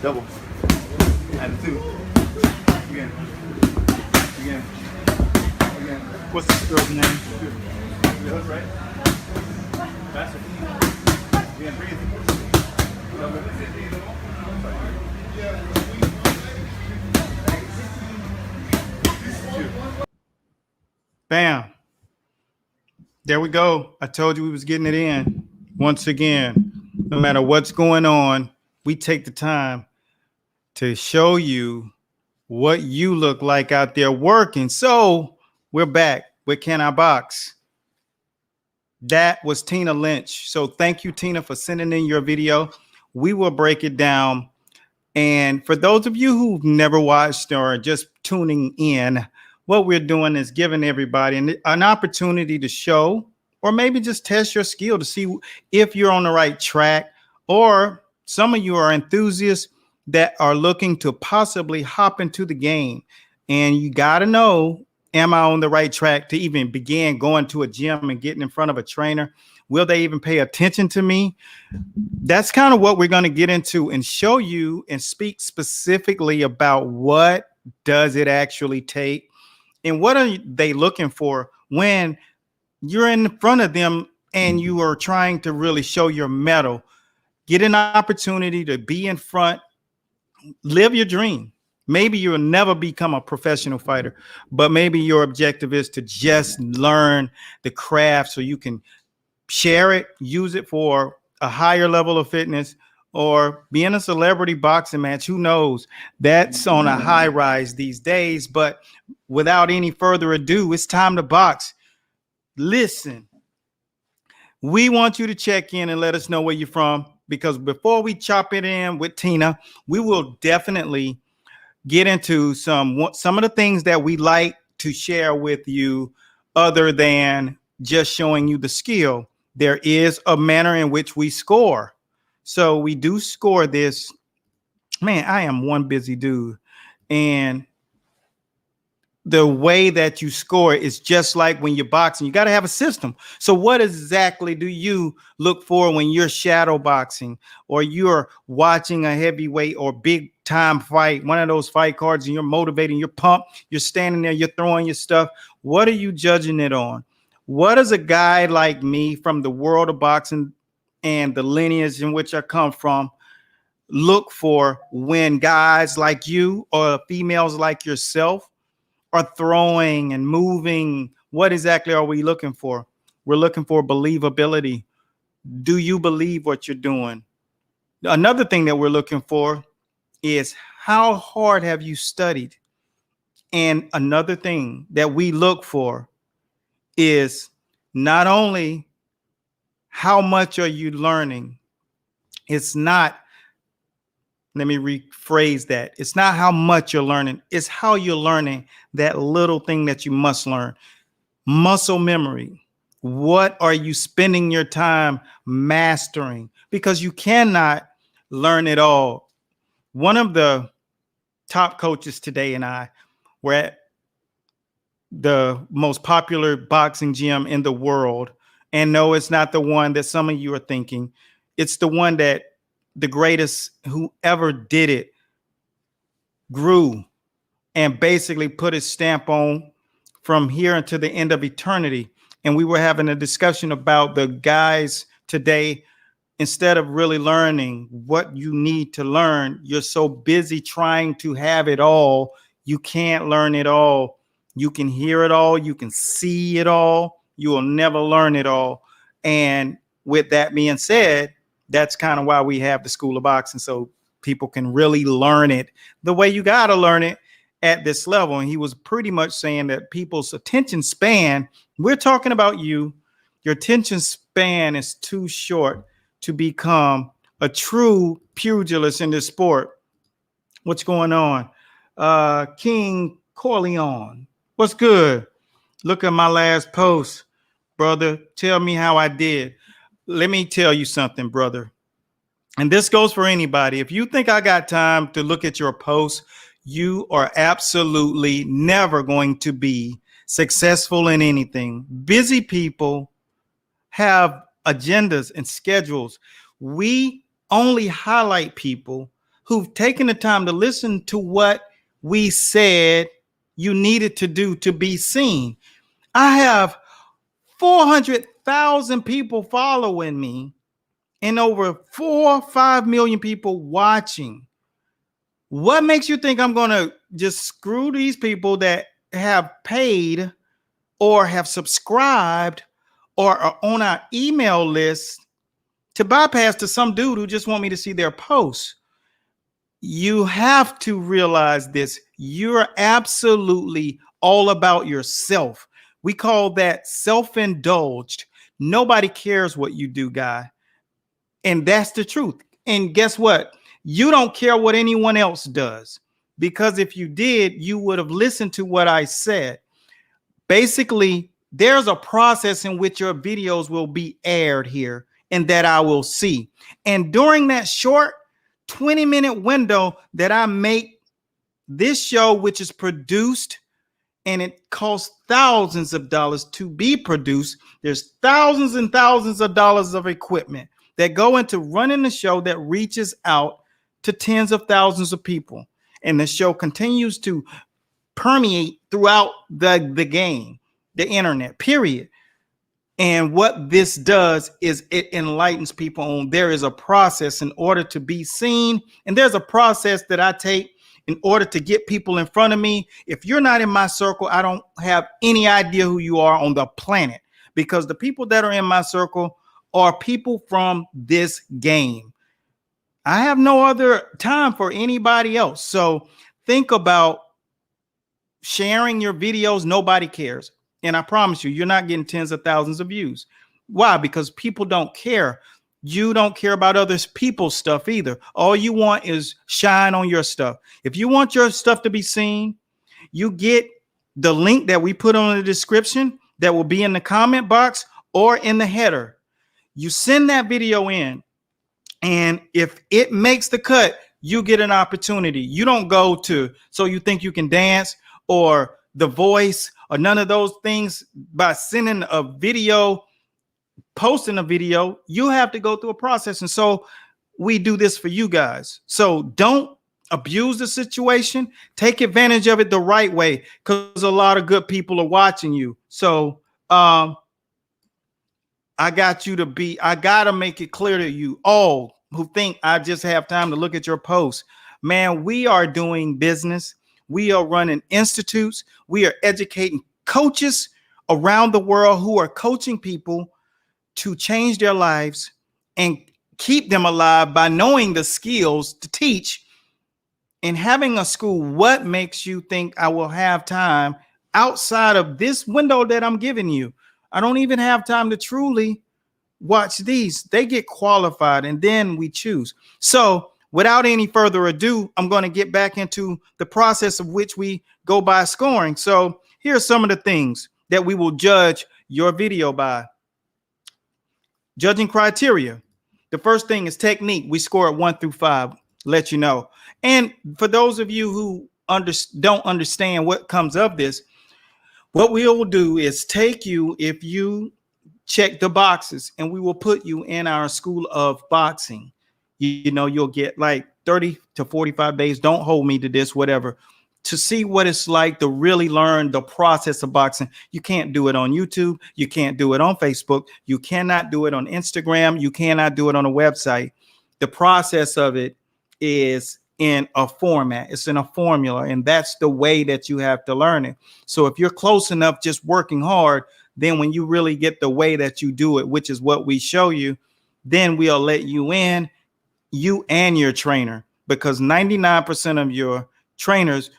Double. And 2. Again. Again. Again. What's the girl's name? 2. The hook, right? Faster. Again, breathe. Double. Bam. There we go. I told you we was getting it in. Once again, no matter what's going on, we take the time to show you what you look like out there working. So we're back with Can I Box? That was Tina Lynch. So thank you, Tina, for sending in your video. We will break it down. And for those of you who've never watched or just tuning in, what we're doing is giving everybody an opportunity to show or maybe just test your skill to see if you're on the right track, or some of you are enthusiasts that are looking to possibly hop into the game. And you got to know, am I on the right track to even begin going to a gym and getting in front of a trainer? Will they even pay attention to me? That's kind of what we're going to get into and show you and speak specifically about what does it actually take and what are they looking for when you're in front of them and you are trying to really show your mettle. Get an opportunity to be in front, live your dream. Maybe you'll never become a professional fighter, but maybe your objective is to just learn the craft so you can share it, use it for a higher level of fitness, or be in a celebrity boxing match. Who knows? That's on a high rise these days. But without any further ado, it's time to box. Listen, we want you to check in and let us know where you're from, because before we chop it in with Tina, we will definitely get into some of the things that we like to share with you other than just showing you the skill. There is a manner in which we score. So we do score this. Man, I am one busy dude. And the way that you score is just like when you're boxing. You got to have a system. So what exactly do you look for when you're shadow boxing or you're watching a heavyweight or big time fight, one of those fight cards, and you're motivating, you're pumped, you're standing there, you're throwing your stuff. What are you judging it on? What does a guy like me from the world of boxing and the lineage in which I come from look for when guys like you or females like yourself are throwing and moving? What exactly are we looking for? We're looking for believability. Do you believe what you're doing? Another thing that we're looking for is how hard have you studied? And another thing that we look for is not only how much are you learning. It's not, let me rephrase that. It's not how much you're learning. It's how you're learning that little thing that you must learn. Muscle memory. What are you spending your time mastering? Because you cannot learn it all. One of the top coaches today and I were at the most popular boxing gym in the world. And no, it's not the one that some of you are thinking. It's the one that the greatest who ever did it grew and basically put his stamp on from here until the end of eternity. And we were having a discussion about the guys today. Instead of really learning what you need to learn, you're so busy trying to have it all. You can't learn it all. You can hear it all. You can see it all. You will never learn it all. And with that being said, that's kind of why we have the School of Boxing, so people can really learn it the way you got to learn it at this level. And he was pretty much saying that people's attention span, we're talking about you, your attention span is too short to become a true pugilist in this sport. What's going on? King Corleone, what's good? Look at my last post, brother. Tell me how I did. Let me tell you something, brother. And this goes for anybody. If you think I got time to look at your posts, you are absolutely never going to be successful in anything. Busy people have agendas and schedules. We only highlight people who've taken the time to listen to what we said you needed to do to be seen. I have 400,000 people following me and over 4-5 million people watching. What makes you think I'm going to just screw these people that have paid or have subscribed or are on our email list to bypass to some dude who just want me to see their posts? You have to realize this. You're absolutely all about yourself. We call that self-indulged. Nobody cares what you do, guy. And that's the truth. And guess what? You don't care what anyone else does, because if you did, you would have listened to what I said. Basically, there's a process in which your videos will be aired here and that I will see. And during that short 20-minute window that I make this show, which is produced, and it costs thousands of dollars to be produced. There's thousands and thousands of dollars of equipment that go into running the show that reaches out to tens of thousands of people. And the show continues to permeate throughout the game, the internet, period. And what this does is it enlightens people on there is a process in order to be seen. And there's a process that I take in order to get people in front of me. If you're not in my circle, I don't have any idea who you are on the planet, because the people that are in my circle are people from this game. I have no other time for anybody else. So think about sharing your videos. Nobody cares. And I promise you, you're not getting tens of thousands of views. Why? Because people don't care. You don't care about other people's stuff either. All you want is shine on your stuff. If you want your stuff to be seen, you get the link that we put on the description that will be in the comment box or in the header. You send that video in, and if it makes the cut, you get an opportunity. You don't go to So You Think You Can Dance or The Voice or none of those things by sending a video, posting a video. You have to go through a process. And so we do this for you guys. So don't abuse the situation. Take advantage of it the right way, because a lot of good people are watching you. So I got to make it clear to you all who think I just have time to look at your posts. Man, we are doing business. We are running institutes. We are educating coaches around the world who are coaching people to change their lives and keep them alive by knowing the skills to teach and having a school. What makes you think I will have time outside of this window that I'm giving you? I don't even have time to truly watch these. They get qualified and then we choose. So without any further ado, I'm going to get back into the process of which we go by scoring. So here are some of the things that we will judge your video by. Judging criteria. The first thing is technique. We score it 1 through 5. Let you know. And for those of you who don't understand what comes of this, what we will do is take you, if you check the boxes, and we will put you in our school of boxing. You know, you'll get like 30 to 45 days. Don't hold me to this, whatever, to see what it's like to really learn the process of boxing. You can't do it on YouTube. You can't do it on Facebook. You cannot do it on Instagram. You cannot do it on a website. The process of it is in a format. It's in a formula, and that's the way that you have to learn it. So if you're close enough just working hard, then when you really get the way that you do it, which is what we show you, then we'll let you in, you and your trainer, because 99% of your trainers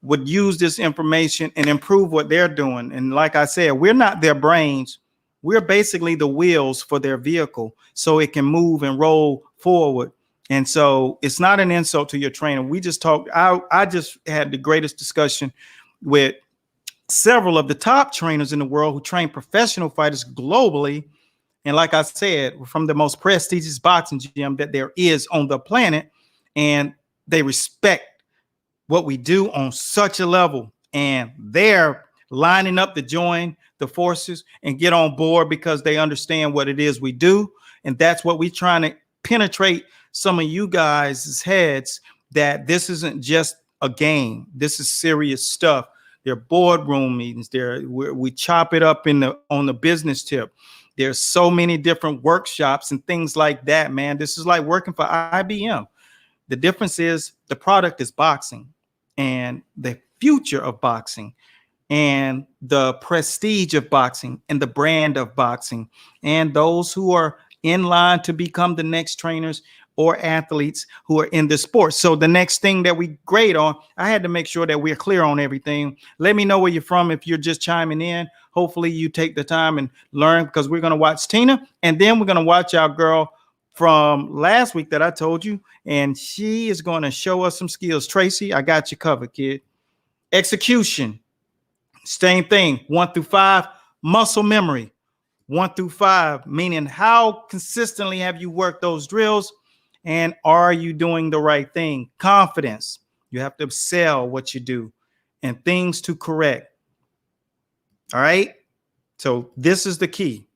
would use this information and improve what they're doing. And like I said, we're not their brains. We're basically the wheels for their vehicle so it can move and roll forward. And so it's not an insult to your trainer. We just talked. I just had the greatest discussion with several of the top trainers in the world who train professional fighters globally. And like I said, from the most prestigious boxing gym that there is on the planet. And they respect what we do on such a level. And they're lining up to join the forces and get on board because they understand what it is we do. And that's what we're trying to penetrate some of you guys' heads that this isn't just a game. This is serious stuff. There are boardroom meetings. We chop it up on the business tip. There's so many different workshops and things like that, man. This is like working for IBM. The difference is the product is boxing, and the future of boxing, and the prestige of boxing, and the brand of boxing, and those who are in line to become the next trainers or athletes who are in the sport. So the next thing that we grade on, I had to make sure that we're clear on everything. Let me know where you're from if you're just chiming in. Hopefully you take the time and learn, because we're going to watch Tina, and then we're going to watch our girl from last week that I told you, and she is going to show us some skills. Tracy, I got you covered, kid. Execution, same thing. 1 through 5. Muscle memory, 1 through 5, meaning how consistently have you worked those drills, and are you doing the right thing? Confidence, you have to sell what you do, and things to correct. All right, so this is the key.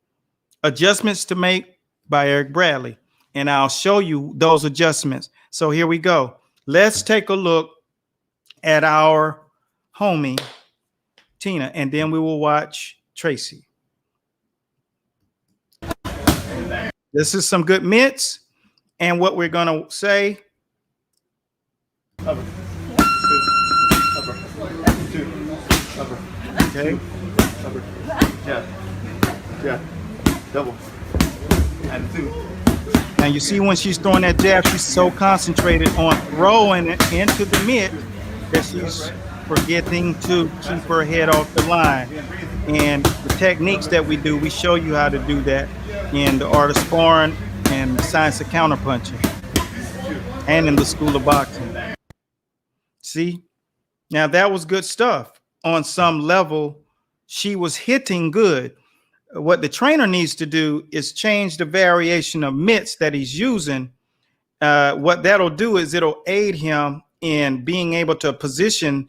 Adjustments to make by Eric Bradley, and I'll show you those adjustments. So here we go. Let's take a look at our homie Tina, and then we will watch Tracy. This is some good mitts, and what we're going to say. Upper. 2. Upper. Okay. Upper. Yeah. Yeah. Double. And 2. Now you see when she's throwing that jab, she's so concentrated on throwing it into the mitt that she's forgetting to keep her head off the line. And the techniques that we do, we show you how to do that in the art of sparring and the science of counterpunching, and in the school of boxing. See, now that was good stuff. On some level, she was hitting good. What the trainer needs to do is change the variation of mitts that he's using. What that'll do is it'll aid him in being able to position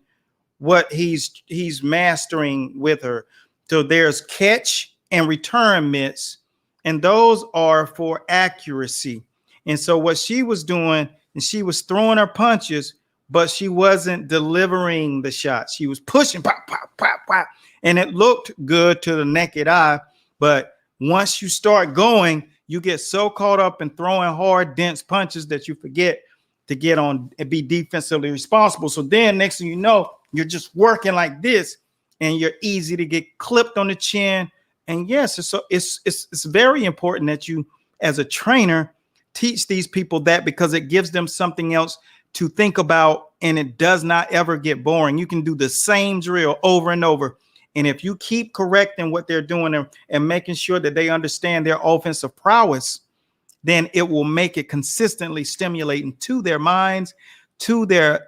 what he's mastering with her. So there's catch and return mitts, and those are for accuracy. And so what she was doing, and she was throwing her punches, but she wasn't delivering the shot. She was pushing, pop, pop, pop, pop, and it looked good to the naked eye. But once you start going, you get so caught up in throwing hard, dense punches that you forget to get on and be defensively responsible. So then next thing you know, you're just working like this, and you're easy to get clipped on the chin. And yes, it's very important that you, as a trainer, teach these people that, because it gives them something else to think about, and it does not ever get boring. You can do the same drill over and over. And if you keep correcting what they're doing and making sure that they understand their offensive prowess, then it will make it consistently stimulating to their minds, to their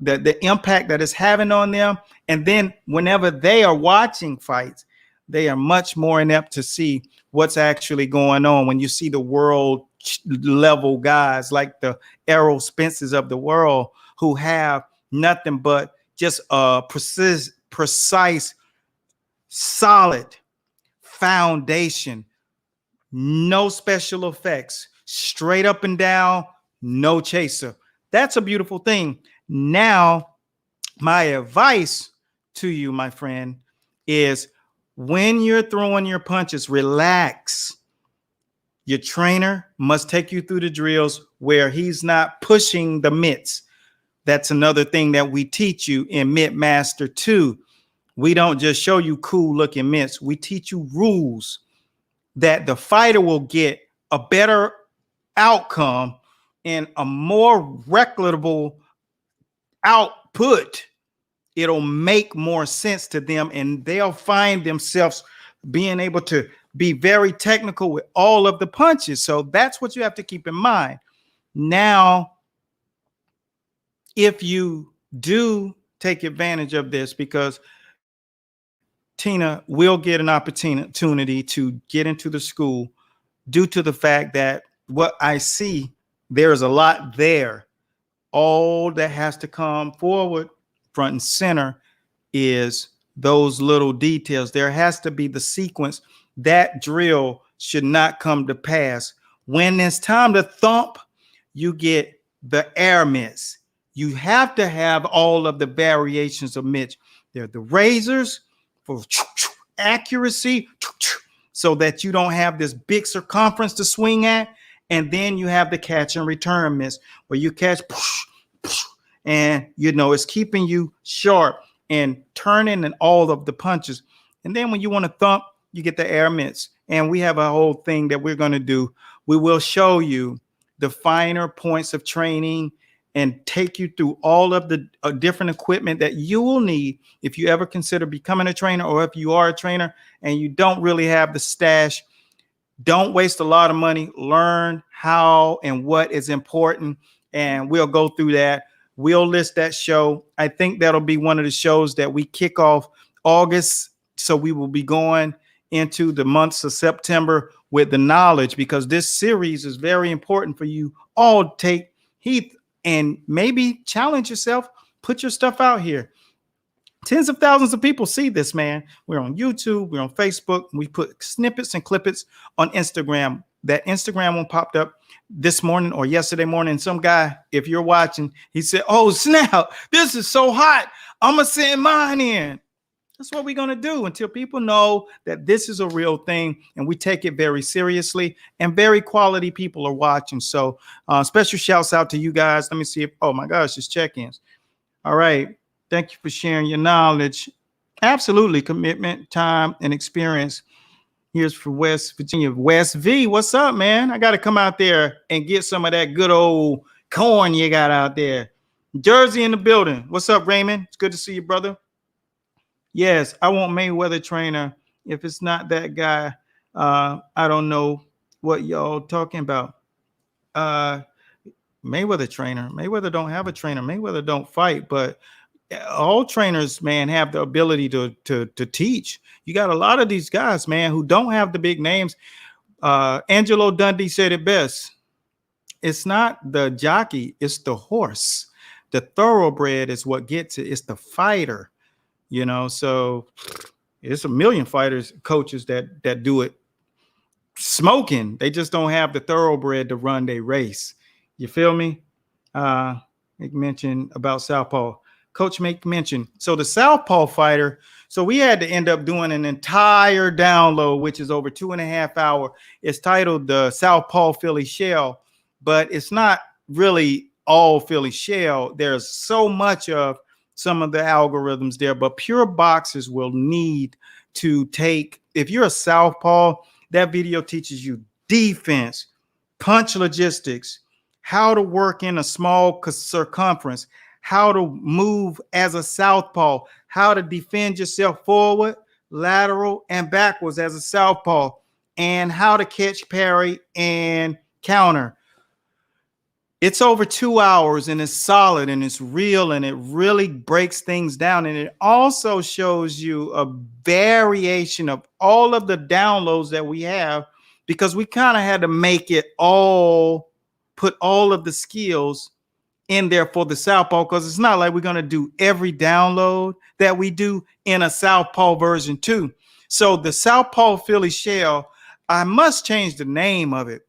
the impact that it's having on them. And then whenever they are watching fights, they are much more inept to see what's actually going on. When you see the world level guys like the Errol Spences of the world, who have nothing but just a precise, solid foundation, no special effects, straight up and down, no chaser. That's a beautiful thing. Now, my advice to you, my friend, is when you're throwing your punches, relax. Your trainer must take you through the drills where he's not pushing the mitts. That's another thing that we teach you in Mitt Master 2. We don't just show you cool looking mitts. We teach you rules that the fighter will get a better outcome and a more replicable output. It'll make more sense to them, and they'll find themselves being able to be very technical with all of the punches. So that's what you have to keep in mind. Now, if you do take advantage of this, because Tina will get an opportunity to get into the school due to the fact that what I see, there's a lot there. All that has to come forward front and center is those little details. There has to be the sequence. That drill should not come to pass. When it's time to thump, you get the air mitts. You have to have all of the variations of mitts. They're the razors for accuracy, so that you don't have this big circumference to swing at. And then you have the catch and return mitts where you catch and it's keeping you sharp and turning and all of the punches. And then when you want to thump, you get the air mitts. And we have a whole thing that we're going to do. We will show you the finer points of training and take you through all of the different equipment that you will need if you ever consider becoming a trainer, or if you are a trainer and you don't really have the stash. Don't waste a lot of money. Learn how and what is important, and we'll go through that. We'll list that show. I think that'll be one of the shows that we kick off August. So we will be going into the months of September with the knowledge, because this series is very important for you all to take heed and maybe challenge yourself. Put your stuff out here. Tens of thousands of people see this, man. We're on YouTube, we're on Facebook. We put snippets and clippets on Instagram. That Instagram one popped up this morning or yesterday morning. Some guy, if you're watching, he said, "Oh, snap, this is so hot. I'm going to send mine in." That's what we're going to do until people know that this is a real thing and we take it very seriously, and very quality people are watching. So special shouts out to you guys. Let me see if, oh my gosh, it's check-ins. All right. Thank you for sharing your knowledge. Absolutely. Commitment, time, and experience. Here's for West Virginia. West V, what's up, man? I got to come out there and get some of that good old corn you got out there. Jersey in the building. What's up, Raymond? It's good to see you, brother. Yes, I want Mayweather trainer. If it's not that guy, I don't know what y'all talking about. Mayweather trainer. Mayweather don't have a trainer. Mayweather don't fight, but all trainers, man, have the ability to teach. You got a lot of these guys, man, who don't have the big names. Angelo Dundee said it best. It's not the jockey, it's the horse. The thoroughbred is what gets it. It's the fighter, so it's a million fighters, coaches that do it smoking. They just don't have the thoroughbred to run their race. You feel me? Make mention about Southpaw. Coach make mention. So the Southpaw fighter, so we had to end up doing an entire download, which is over 2.5 hours. It's titled the Southpaw Philly Shell, but it's not really all Philly Shell. There's so much of some of the algorithms there, but pure boxers will need to take, if you're a Southpaw, that video teaches you defense, punch logistics, how to work in a small circumference, how to move as a Southpaw, how to defend yourself forward, lateral, and backwards as a Southpaw, and how to catch, parry, and counter. It's over 2 hours, and it's solid, and it's real, and it really breaks things down. And it also shows you a variation of all of the downloads that we have, because we kind of had to make it all, put all of the skills in there for the Southpaw, because it's not like we're going to do every download that we do in a Southpaw version too. So the Southpaw Philly Shell, I must change the name of it,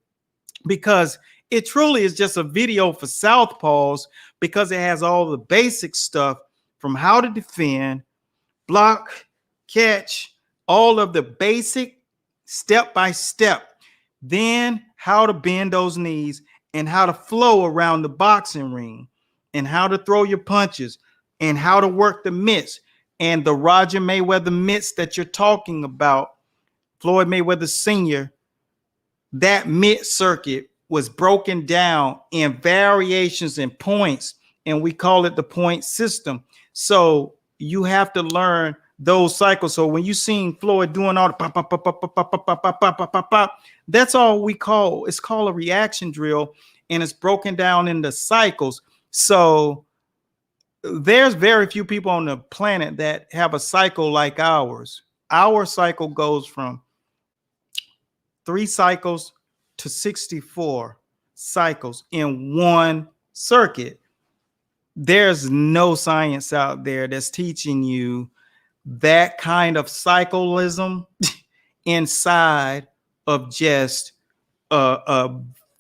because it truly is just a video for Southpaws, because it has all the basic stuff from how to defend, block, catch, all of the basic step by step, then how to bend those knees, and how to flow around the boxing ring, and how to throw your punches, and how to work the mitts, and the Roger Mayweather mitts that you're talking about, Floyd Mayweather Sr., that mitt circuit was broken down in variations and points, and we call it the point system. So you have to learn those cycles. So when you seen Floyd doing all the pop, pop, pop, pop, pop, pop, pop, pop, pop, pop, pop, pop, that's all we call, it's called a reaction drill, and it's broken down into cycles. So there's very few people on the planet that have a cycle like ours. Our cycle goes from 3 cycles to 64 cycles in one circuit. There's no science out there that's teaching you that kind of cyclism inside of just a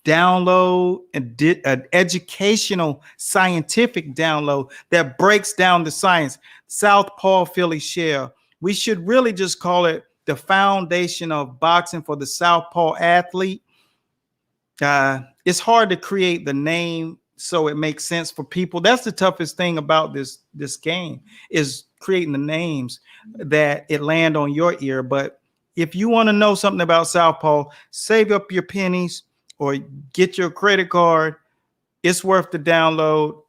download, an educational, scientific download that breaks down the science. Southpaw Philly Shell. We should really just call it the foundation of boxing for the Southpaw athlete. It's hard to create the name so it makes sense for people. That's the toughest thing about this game, is creating the names that it land on your ear. But if you want to know something about Southpaw, save up your pennies or get your credit card. It's worth the download.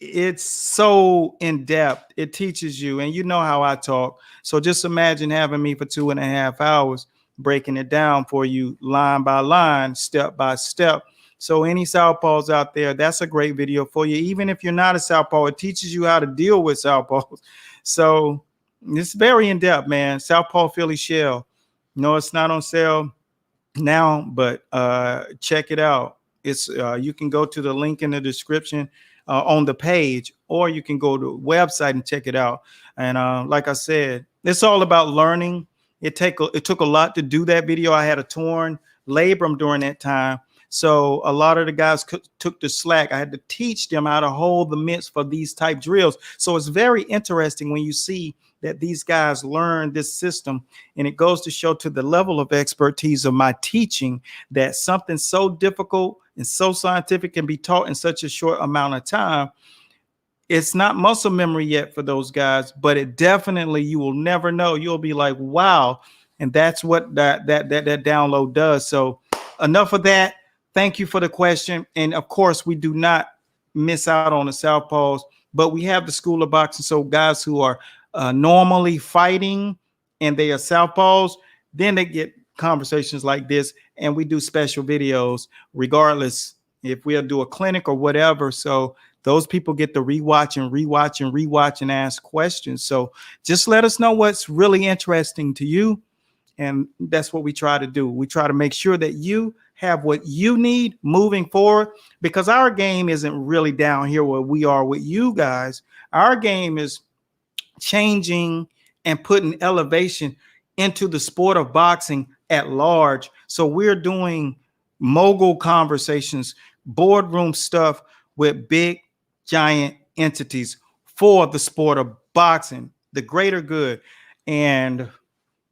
It's so in depth. It teaches you, and you know how I talk. So just imagine having me for 2.5 hours breaking it down for you line by line, step by step. So any Southpaws out there, that's a great video for you. Even if you're not a Southpaw, it teaches you how to deal with Southpaws. So it's very in depth, man. Southpaw Philly Shell. No, it's not on sale now, but check it out. It's you can go to the link in the description on the page, or you can go to the website and check it out. And like I said, it's all about learning. It took a lot to do that video. I had a torn labrum during that time, so a lot of the guys took the slack. I had to teach them how to hold the mitts for these type drills. So it's very interesting when you see that these guys learn this system, and it goes to show to the level of expertise of my teaching that something so difficult and so scientific can be taught in such a short amount of time. It's not muscle memory yet for those guys, but it definitely, you will never know. You'll be like, wow. And that's what that download does. So enough of that. Thank you for the question. And of course, we do not miss out on the Southpaws, but we have the School of Boxing. So guys who are normally fighting and they are Southpaws, then they get conversations like this, and we do special videos regardless if we'll do a clinic or whatever. So those people get to rewatch and ask questions. So just let us know what's really interesting to you, and that's what we try to do. We try to make sure that you have what you need moving forward, because our game isn't really down here where we are with you guys. Our game is changing and putting elevation into the sport of boxing at large. So we're doing mogul conversations, boardroom stuff with big giant entities for the sport of boxing, the greater good. And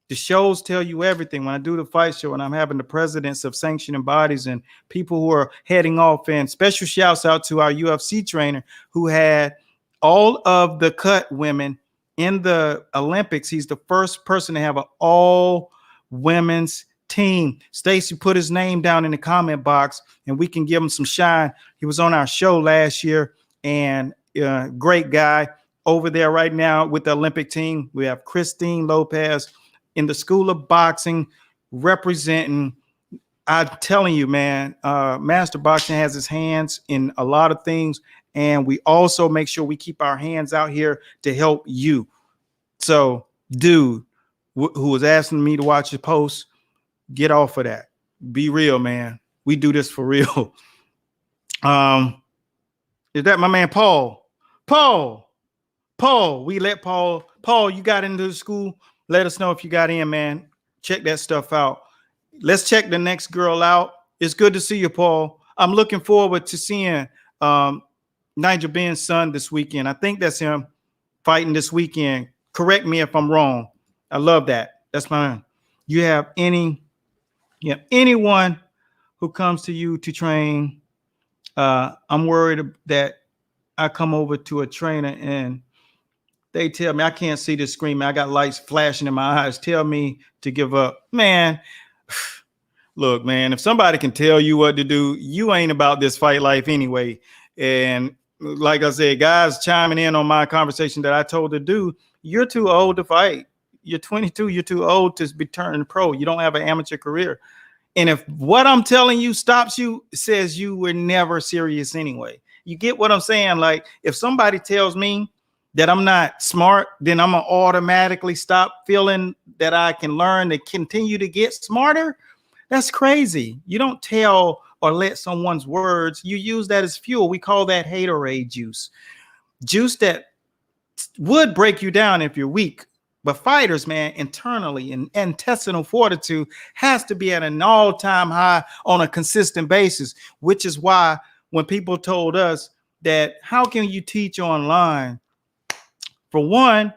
the shows tell you everything. When I do the fight show and I'm having the presidents of sanctioning bodies and people who are heading off, and special shouts out to our UFC trainer who had all of the cut women in the Olympics. He's the first person to have an all women's team. Stacy put his name down in the comment box and we can give him some shine. He was on our show last year, and great guy over there right now with the Olympic team. We have Christine Lopez in the School of Boxing representing. I'm telling you, man, Master Boxing has his hands in a lot of things, and we also make sure we keep our hands out here to help you. So, dude who was asking me to watch the post, get off of that. Be real, man. We do this for real. Is that my man Paul? Paul, we let Paul, you got into the school. Let us know if you got in, man. Check that stuff out. Let's check the next girl out. It's good to see you, Paul. I'm looking forward to seeing Nigel Ben's son this weekend. I think that's him fighting this weekend. Correct me if I'm wrong. I love that. That's mine. You have anyone who comes to you to train. I'm worried that I come over to a trainer and they tell me I can't see the screen. I got lights flashing in my eyes. Tell me to give up. Man, look, man, if somebody can tell you what to do, you ain't about this fight life anyway. And like I said, guys chiming in on my conversation that I told to do, you're too old to fight. You're 22. You're too old to be turning pro. You don't have an amateur career. And if what I'm telling you stops you, it says you were never serious anyway. You get what I'm saying? Like, if somebody tells me that I'm not smart, then I'm going to automatically stop feeling that I can learn to continue to get smarter. That's crazy. You don't tell or let someone's words, you use that as fuel. We call that haterade juice. Juice that would break you down if you're weak, But fighters, man, internally and intestinal fortitude has to be at an all-time high on a consistent basis, which is why when people told us that how can you teach online? For one,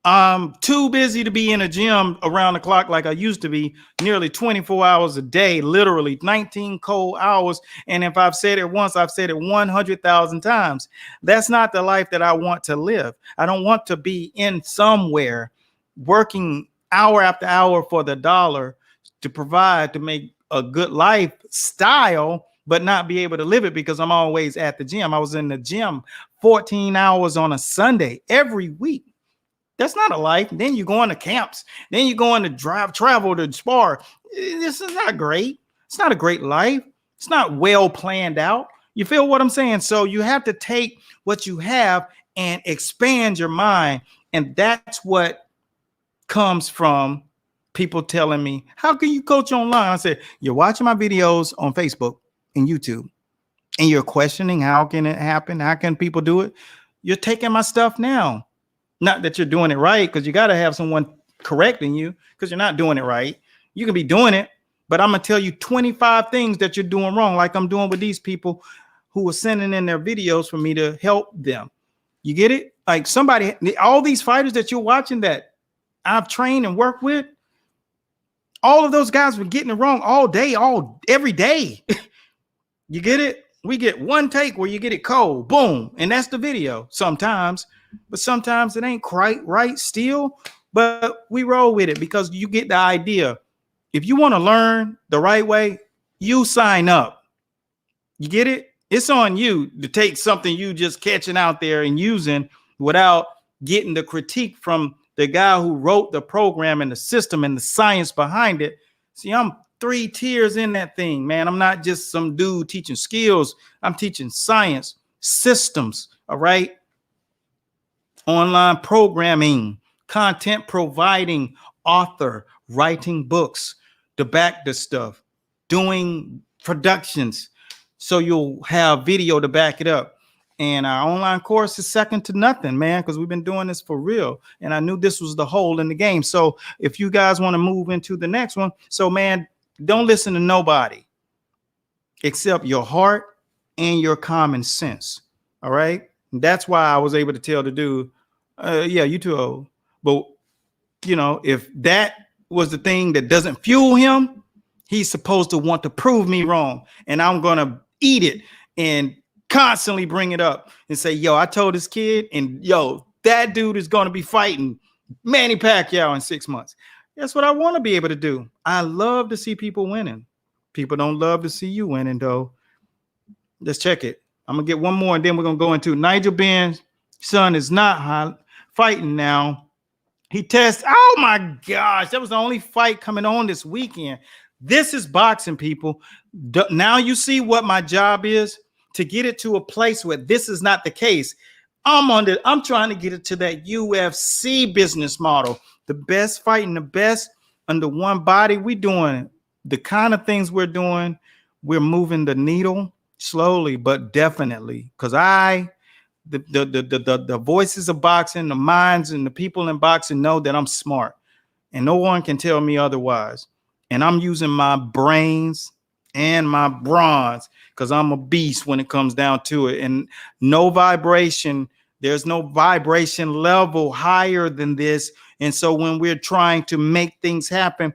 I'm too busy to be in a gym around the clock like I used to be, nearly 24 hours a day, literally 19 cold hours. And if I've said it once, I've said it 100,000 times. That's not the life that I want to live. I don't want to be in somewhere working hour after hour for the dollar to provide, to make a good lifestyle, but not be able to live it because I'm always at the gym. I was in the gym 14 hours on a Sunday every week. That's not a life. Then you go into camps. Then you go into travel to spar. This is not great. It's not a great life. It's not well planned out. You feel what I'm saying? So you have to take what you have and expand your mind. And that's what comes from people telling me, how can you coach online? I said, you're watching my videos on Facebook and YouTube, and you're questioning, how can it happen? How can people do it? You're taking my stuff now. Not that you're doing it right, because you got to have someone correcting you because you're not doing it right. You can be doing it, but I'm going to tell you 25 things that you're doing wrong, like I'm doing with these people who are sending in their videos for me to help them. You get it? Like somebody, all these fighters that you're watching that I've trained and worked with, all of those guys were getting it wrong all day, every day. You get it? We get one take where you get it cold, boom, and that's the video sometimes. But sometimes it ain't quite right still, but we roll with it because you get the idea. If you want to learn the right way, you sign up. You get it? It's on you to take something you just catching out there and using without getting the critique from the guy who wrote the program and the system and the science behind it. See, I'm 3 tiers in that thing, man. I'm not just some dude teaching skills. I'm teaching science, systems, all right? Online programming, content providing, author, writing books to back the stuff, doing productions so you'll have video to back it up. And our online course is second to nothing, man, because we've been doing this for real. And I knew this was the hole in the game. So if you guys want to move into the next one, so man, don't listen to nobody except your heart and your common sense. All right. And that's why I was able to tell the dude, yeah, you too old. But, you know, if that was the thing that doesn't fuel him, he's supposed to want to prove me wrong. And I'm going to eat it and constantly bring it up and say, yo, I told this kid, and yo, that dude is going to be fighting Manny Pacquiao in 6 months. That's what I want to be able to do. I love to see people winning. People don't love to see you winning, though. Let's check it. I'm going to get one more, and then we're going to go into Nigel Benn's son is not fighting now. He tests. Oh, my gosh. That was the only fight coming on this weekend. This is boxing, people. Now you see what my job is, to get it to a place where this is not the case. I'm trying to get it to that UFC business model. The best fighting the best under one body. We doing the kind of things we're doing. We're moving the needle slowly, but definitely. Because the voices of boxing, the minds and the people in boxing know that I'm smart. And no one can tell me otherwise. And I'm using my brains and my bronze because I'm a beast when it comes down to it. And no vibration. There's no vibration level higher than this. And so when we're trying to make things happen,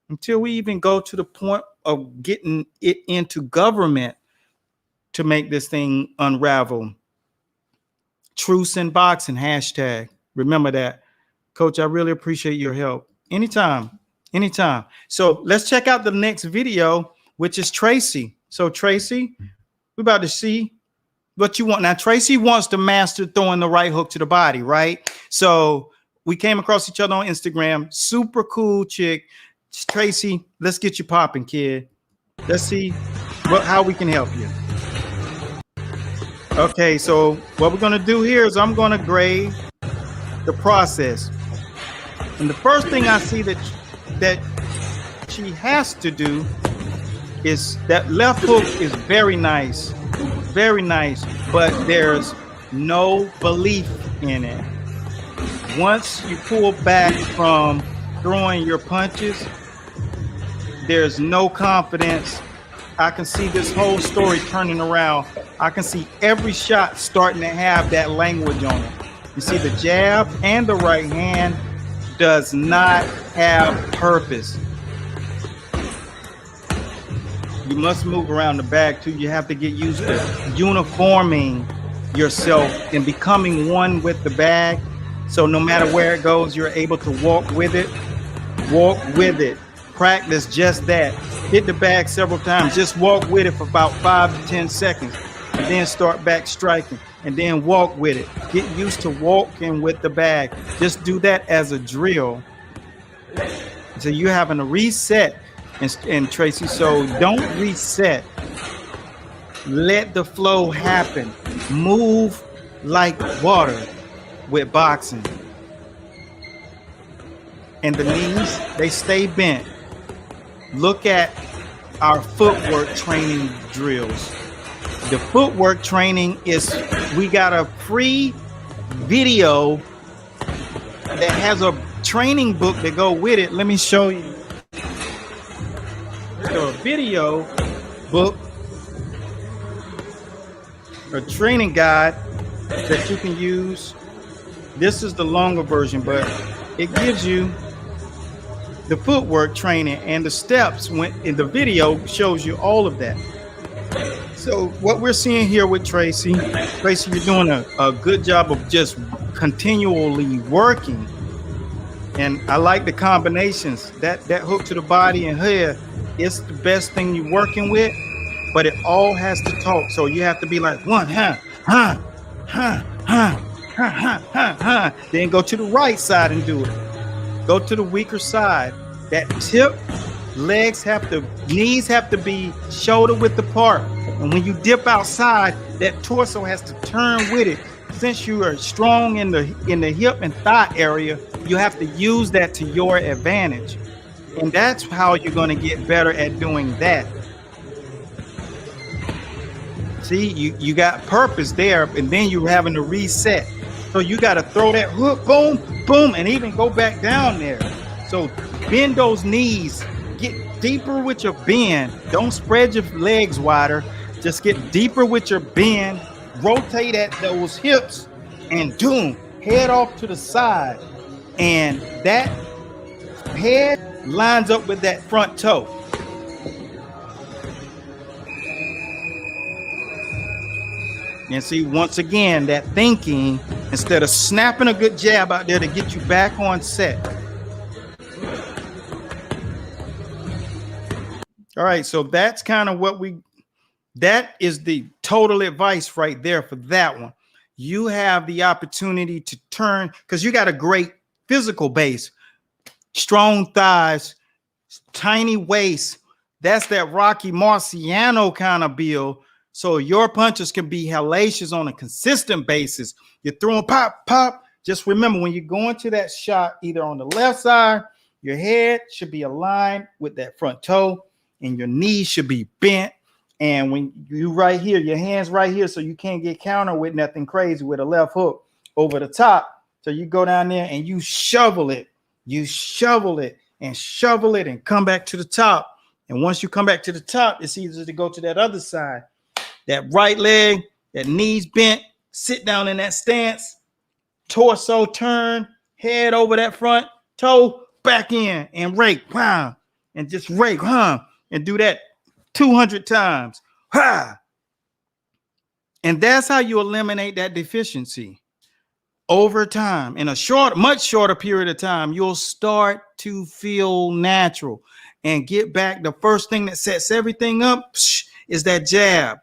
until we even go to the point of getting it into government to make this thing unravel. Truce in boxing, hashtag. Remember that. Coach, I really appreciate your help. Anytime. So let's check out the next video, which is Tracy. So Tracy, we're about to see what you want. Now, Tracy wants to master throwing the right hook to the body, right? So we came across each other on Instagram. Super cool chick. Tracy, let's get you popping, kid. Let's see how we can help you. Okay, so what we're going to do here is I'm going to grade the process. And the first thing I see that she has to do is that left hook is very nice, but there's no belief in it. Once you pull back from throwing your punches, there's no confidence. I can see this whole story turning around. I can see every shot starting to have that language on it. You see, the jab and the right hand does not have purpose. You must move around the bag too. You have to get used to uniforming yourself and becoming one with the bag. So no matter where it goes, you're able to walk with it. Walk with it. Practice just that. Hit the bag several times. Just walk with it for about 5 to 10 seconds. And then start back striking. And then walk with it. Get used to walking with the bag. Just do that as a drill. So you're having a reset. And Tracy, so don't reset. Let the flow happen. Move like water with boxing. And the knees, they stay bent. Look at our footwork training drills. The footwork training is, we got a free video that has a training book that go with it. Let me show you. So a video book, a training guide that you can use. This is the longer version, but it gives you the footwork training and the steps. When in the video shows you all of that. So what we're seeing here with Tracy, you're doing a good job of just continually working. And I like the combinations. That hook to the body and head, it's the best thing you're working with, but it all has to talk. So you have to be like one, then go to the right side and do it. Go to the weaker side. That tip, knees have to be shoulder width apart. And when you dip outside, that torso has to turn with it. Since you are strong in the hip and thigh area, you have to use that to your advantage. And that's how you're going to get better at doing that. See, you got purpose there, and then you're having to reset. So you got to throw that hook, boom, boom, and even go back down there. So bend those knees, get deeper with your bend. Don't spread your legs wider. Just get deeper with your bend. Rotate at those hips and doom, head off to the side. And that head lines up with that front toe. And see, once again, that thinking, instead of snapping a good jab out there to get you back on set. All right, so that's kind of what that is the total advice right there for that one. You have the opportunity to turn, because you got a great physical base, strong thighs, tiny waist. That's that Rocky Marciano kind of build. So your punches can be hellacious on a consistent basis. You're throwing pop, pop. Just remember, when you go into that shot, either on the left side, your head should be aligned with that front toe and your knees should be bent. And when you right here, your hands right here, so you can't get counter with nothing crazy with a left hook over the top. So you go down there and you shovel it. You shovel it and shovel it and come back to the top. And once you come back to the top, it's easier to go to that other side. That right leg, that knees bent, sit down in that stance, torso turn, head over that front toe, back in and rake, wow, and just rake, and do that 200 times. Ha! And that's how you eliminate that deficiency. Over time, in a much shorter period of time, you'll start to feel natural and get back. The first thing that sets everything up is that jab.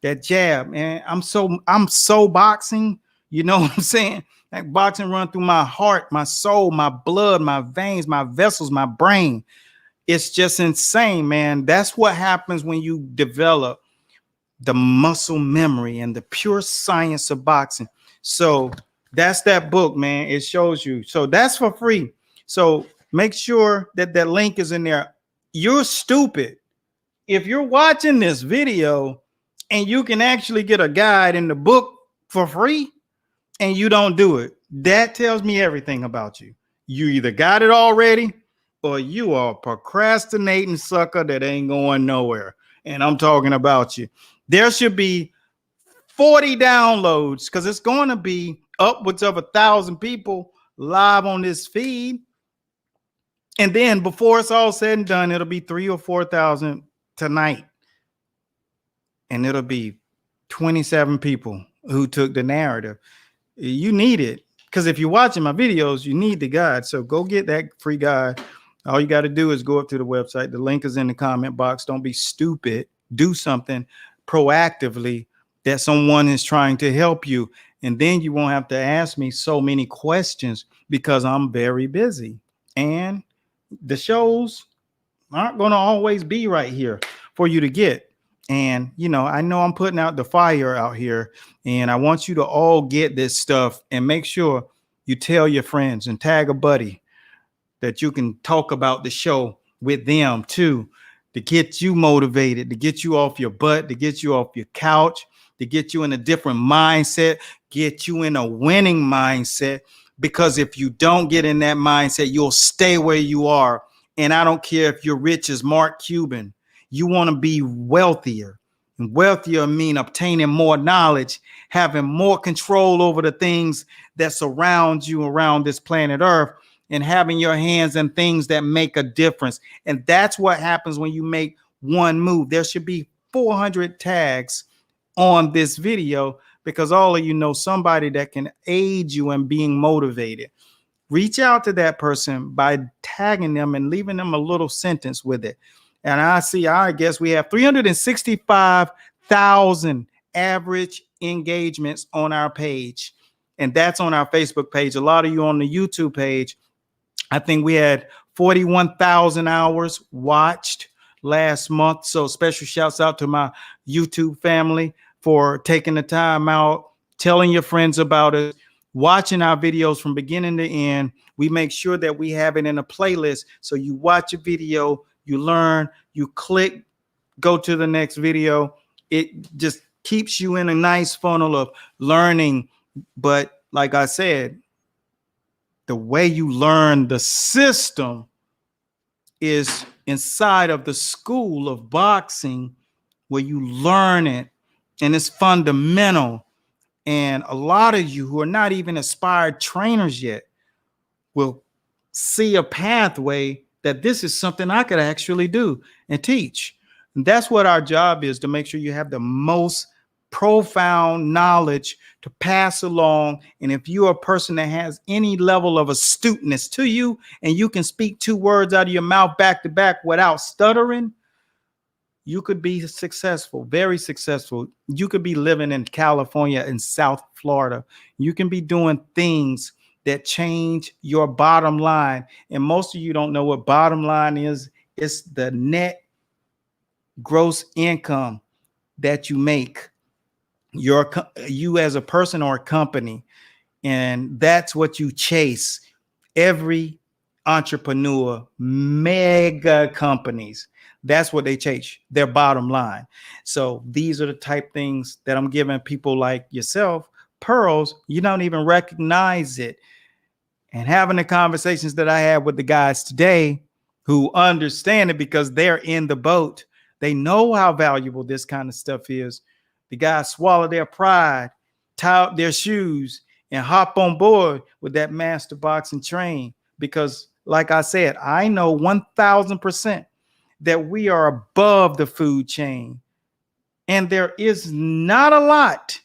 That jab, man. I'm so boxing. You know what I'm saying? Like boxing run through my heart, my soul, my blood, my veins, my vessels, my brain. It's just insane, man. That's what happens when you develop the muscle memory and the pure science of boxing. So that's that book, man. It shows you. So that's for free. So make sure that that link is in there. You're stupid if you're watching this video and you can actually get a guide in the book for free and you don't do it. That tells me everything about you. You either got it already or you are a procrastinating sucker that ain't going nowhere. And I'm talking about you. There should be 40 downloads because it's going to be upwards of 1,000 people live on this feed. And then before it's all said and done, it'll be 3,000 or 4,000 tonight. And it'll be 27 people who took the narrative. You need it. Because if you're watching my videos, you need the guide. So go get that free guide. All you got to do is go up to the website. The link is in the comment box. Don't be stupid. Do something proactively that someone is trying to help you. And then you won't have to ask me so many questions because I'm very busy. And the shows aren't going to always be right here for you to get. And, you know I'm putting out the fire out here, and I want you to all get this stuff and make sure you tell your friends and tag a buddy that you can talk about the show with them too, to get you motivated, to get you off your butt, to get you off your couch, to get you in a different mindset, get you in a winning mindset. Because if you don't get in that mindset, you'll stay where you are. And I don't care if you're rich as Mark Cuban. You want to be wealthier. And wealthier mean obtaining more knowledge, having more control over the things that surround you around this planet Earth, and having your hands in things that make a difference. And that's what happens when you make one move. There should be 400 tags on this video because all of you know somebody that can aid you in being motivated. Reach out to that person by tagging them and leaving them a little sentence with it. And I guess we have 365,000 average engagements on our page. And that's on our Facebook page. A lot of you on the YouTube page, I think we had 41,000 hours watched last month. So special shouts out to my YouTube family for taking the time out, telling your friends about it, watching our videos from beginning to end. We make sure that we have it in a playlist. So you watch a video, you learn, you click, go to the next video. It just keeps you in a nice funnel of learning. But like I said, the way you learn the system is inside of the school of boxing, where you learn it, and it's fundamental. And a lot of you who are not even aspired trainers yet will see a pathway that this is something I could actually do and teach. And that's what our job is, to make sure you have the most profound knowledge to pass along. And if you're a person that has any level of astuteness to you, and you can speak 2 words out of your mouth back to back without stuttering, you could be successful, very successful. You could be living in California and South Florida. You can be doing things that change your bottom line. And most of you don't know what bottom line is. It's the net gross income that you make, you as a person or a company. And that's what you chase. Every entrepreneur, mega companies, that's what they chase, their bottom line. So these are the type things that I'm giving people like yourself, pearls. You don't even recognize it. And having the conversations that I had with the guys today who understand it because they're in the boat, they know how valuable this kind of stuff is. The guys swallow their pride, tie up their shoes, and hop on board with that master boxing train. Because like I said, I know 1,000% that we are above the food chain. And there is not a lot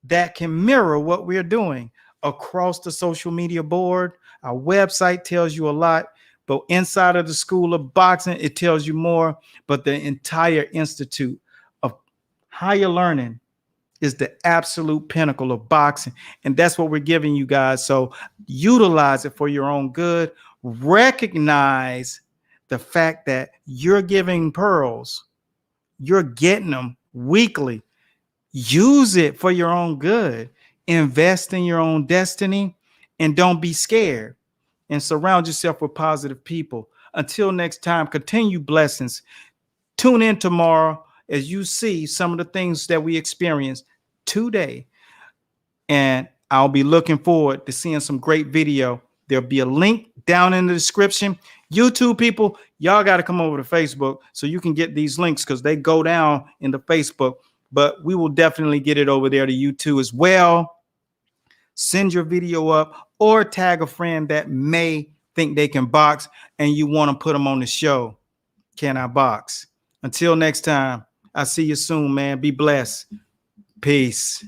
that can mirror what we're doing across the social media board. Our website tells you a lot, but inside of the School of Boxing, it tells you more. But the entire Institute of Higher Learning is the absolute pinnacle of boxing. And that's what we're giving you guys. So utilize it for your own good. Recognize the fact that you're giving pearls. You're getting them weekly. Use it for your own good. Invest in your own destiny, and don't be scared. And surround yourself with positive people. Until next time, continue blessings. Tune in tomorrow as you see some of the things that we experienced today. And I'll be looking forward to seeing some great video. There'll be a link down in the description. YouTube people, y'all got to come over to Facebook so you can get these links because they go down in the Facebook. But we will definitely get it over there to YouTube as well. Send your video up or tag a friend that may think they can box and you want to put them on the show. Can I box? Until next time, I'll see you soon, man. Be blessed. Peace.